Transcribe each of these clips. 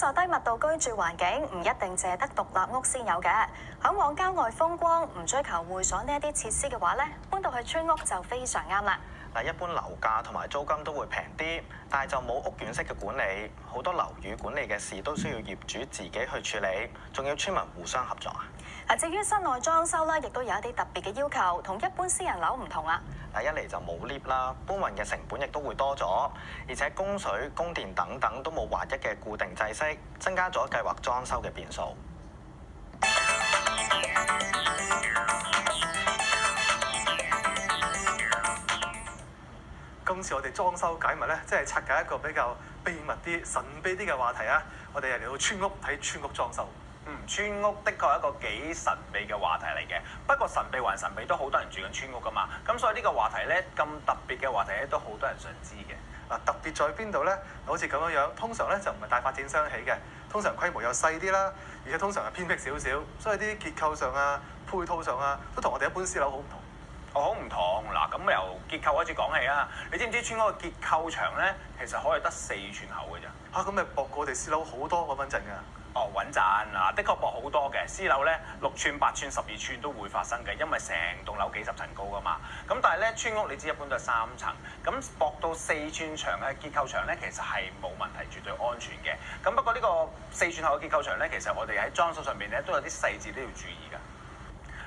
就低密度居住環境唔一定淨係得獨立屋先有嘅，嚮往郊外風光，唔追求會所呢一啲設施嘅話咧，搬到去村屋就非常啱啦。嗱，一般樓價同埋租金都會平啲，但係就冇屋苑式嘅管理，好多樓宇管理嘅事都需要業主自己去處理，仲要村民互相合作啊。至於室內裝修咧，亦都有一啲特別嘅要求，同一般私人樓唔同啊。一嚟就冇 lift 啦，搬運嘅成本亦都會多咗，而且供水、供電等等都冇劃一嘅固定制式，增加咗計劃裝修嘅變數。今次我哋裝修解密咧，即係拆解一個比較秘密啲、神秘啲嘅話題啊！我哋係嚟到村屋睇村屋裝修。村屋的確係一個幾神秘嘅話題嚟嘅。不過神秘還神秘，都好多人住緊村屋噶嘛。咁所以呢個話題咧，咁特別嘅話題咧，都好多人想知嘅。嗱，特別在邊度咧？好似咁樣樣，通常咧就唔係大發展商起嘅，通常規模又細啲啦，而且通常係偏僻少少，所以啲結構上啊、配套上啊，都同我哋一般私樓好唔同。好唔同嗱，咁由結構開始講起啊！你知唔知村屋嘅結構牆咧，其實可以得4寸厚嘅啫？咁咪薄過我哋私樓好多咁穩陣㗎。穩陣嗱，的確薄好多嘅。私樓咧6寸、8寸、12寸都會發生嘅，因為成棟樓幾十層高㗎嘛。咁但係咧村屋你知一般都係3層，咁薄到4寸長嘅結構牆咧，其實係冇問題，絕對安全嘅。咁不過呢個4寸厚嘅結構牆咧，其實我哋喺裝修上面咧都有啲細節都要注意㗎。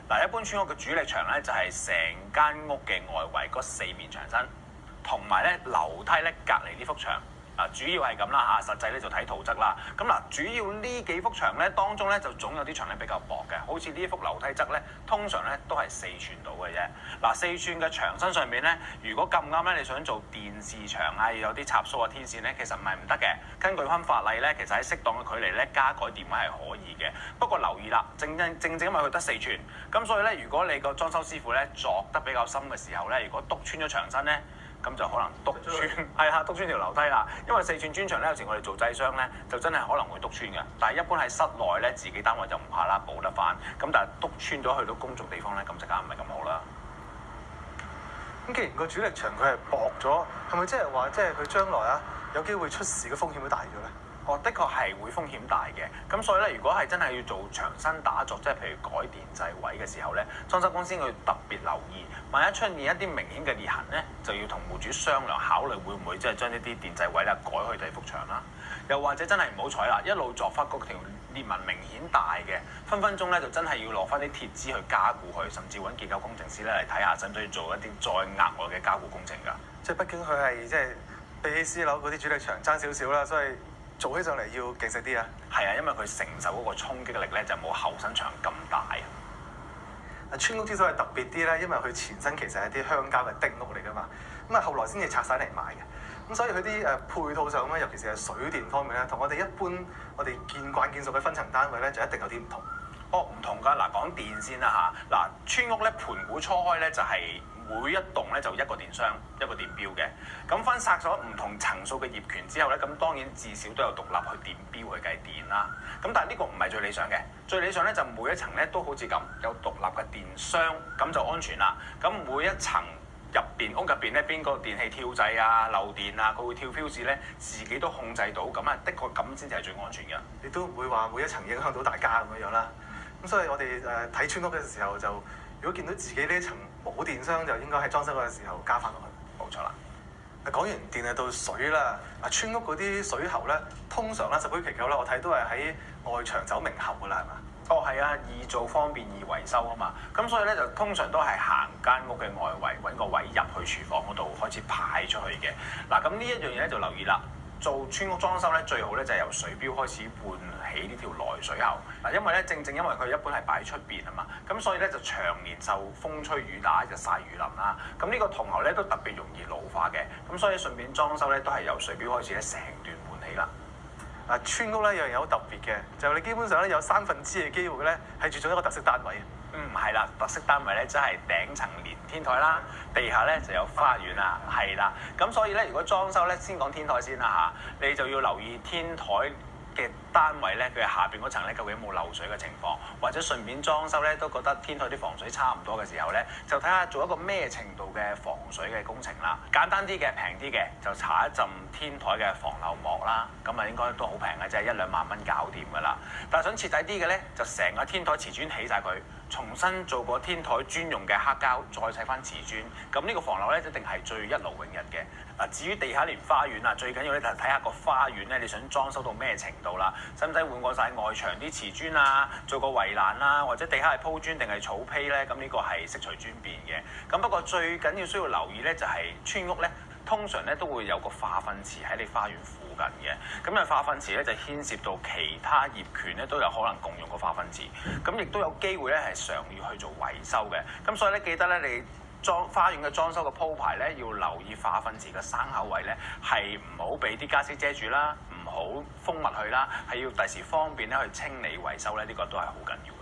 嗱，一般村屋嘅主力牆咧就係成間屋嘅外圍嗰4面牆身，同埋咧樓梯咧隔離呢幅牆。主要係咁啦嚇，實際咧就睇圖則啦。咁嗱，主要呢幾幅牆咧，當中咧就總有啲牆咧比較薄嘅，好似呢幅樓梯則咧，通常咧都係4寸到嘅啫。嗱，4寸嘅牆身上面咧，如果咁啱咧，你想做電視牆啊，有啲插蘇啊、天線咧，其實唔係唔得嘅。根據翻法例咧，其實喺適當嘅距離咧加改電位係可以嘅。不過留意啦，正因為佢得4寸，咁所以咧，如果你個裝修師傅咧鑿得比較深嘅時候咧，如果篤穿咗牆身咧，咁就可能篤穿，篤穿條樓梯啦。因為4寸磚牆咧，有時我哋做製商咧，就真係可能會篤穿嘅。但係一般喺室內咧，自己單位就唔怕啦，補得翻。咁但係篤穿咗去到公眾地方咧，咁就梗唔係咁好啦。咁既然個主力牆佢係薄咗，係咪即係話佢將來啊有機會出事嘅風險都大咗咧？的確係會風險大嘅。咁所以咧，如果係真係要做牆身打鑿，即係譬如改電掣位嘅時候咧，裝修公司要特別留意，萬一出現一啲明顯嘅裂痕咧，就要同戶主商量，考慮會唔會即係將呢啲電掣位咧改去第二幅牆啦。又或者真係唔好彩啦，一路鑿翻嗰條裂紋明顯大嘅，分分鐘咧就真係要落翻啲鐵枝去加固佢，甚至揾結構工程師咧嚟睇下，使唔使做一啲再額外嘅加固工程㗎？即係畢竟佢係比起私樓嗰啲主力牆爭少少啦，所以做起上嚟要勁實啲啊！係啊，因為佢承受嗰個衝擊力咧就冇後身牆咁大啊。村屋之所以特別啲咧，因為佢前身其實係啲鄉郊嘅丁屋嚟㗎嘛，咁後來先至拆晒嚟賣嘅。咁所以佢啲配套上咧，尤其是係水電方面咧，同我哋一般我哋見慣見熟嘅分層單位咧，就一定有啲唔同。唔同㗎。嗱，講電先啦嚇。嗱，村屋咧盤古初開咧就係每一棟咧就一個電箱一個電錶嘅。咁分拆咗唔同層數嘅業權之後咧，咁當然至少都有獨立去電錶去計電啦。咁但係呢個唔係最理想嘅，最理想咧就每一層咧都好似咁有獨立嘅電箱，咁就安全啦。咁每一層屋入邊咧邊個電器跳掣啊、漏電啊，佢會跳 fuse 咧，自己都控制到，咁啊的確咁先至係最安全嘅。亦都唔會話每一層影響到大家咁樣啦。咁所以我哋睇村屋嘅時候就，如果見到自己呢一層冇電箱，就應該喺裝修嘅時候加翻落去。冇錯啦。講完電啊，到水啦。村屋嗰啲水喉咧，通常啦十居其九啦，我睇都係喺外牆走明喉㗎啦，係嘛？係啊，易做方便易維修啊嘛。咁所以咧就通常都係行間屋嘅外圍揾個位入去廚房嗰度開始排出去嘅。嗱，咁呢一樣嘢咧就留意啦。做村屋裝修咧，最好咧就係由水錶開始換起呢條內水喉。嗱，因為咧正因為佢一般係擺喺出邊啊嘛，咁所以咧就長年受風吹雨打、日曬雨淋啦。咁呢個銅喉咧都特別容易老化嘅。咁所以順便裝修咧都係由水錶開始咧成段換起啦。村屋咧有樣嘢好特別嘅，就你基本上咧有1/3嘅機會咧係住咗一個特色單位。係啦，特色單位咧即係頂層連天台啦，地下咧就有花園啦，係啦。咁所以咧，如果裝修咧，先講天台先啦嚇，你就要留意天台嘅單位咧，佢下邊嗰層咧究竟有冇漏水嘅情況，或者順便裝修咧都覺得天台啲防水差唔多嘅時候咧，就睇下做一個咩程度嘅防水嘅工程啦。簡單啲嘅、平啲嘅就搽一浸天台嘅防漏膜啦，咁啊應該都好平嘅啫，1-2萬蚊搞掂㗎啦。但係想徹底啲嘅咧，就成個天台瓷磚起晒佢，重新做過天台專用嘅黑膠，再砌翻瓷磚。咁呢個防漏咧一定係最一勞永逸嘅。嗱，至於地下連花園啊，最緊要咧就睇下個花園咧，你想裝修到咩程度啦？使唔使換過晒外牆啲瓷磚啊，做個圍欄啊，或者地下係鋪磚定係草坯咧？咁呢個係悉隨尊便嘅。咁不過最緊要需要留意咧，就係村屋咧，通常咧都會有個化糞池喺你花園附近嘅。咁啊化糞池咧就牽涉到其他業權咧都有可能共用個化糞池，咁亦都有機會咧係常要去做維修嘅。咁所以咧記得咧你花園嘅裝修嘅鋪排咧，要留意化糞池嘅生口位咧，係唔好俾啲家私遮住啦，唔好封密佢啦，係要第時方便咧去清理維修咧，呢個都係好緊要。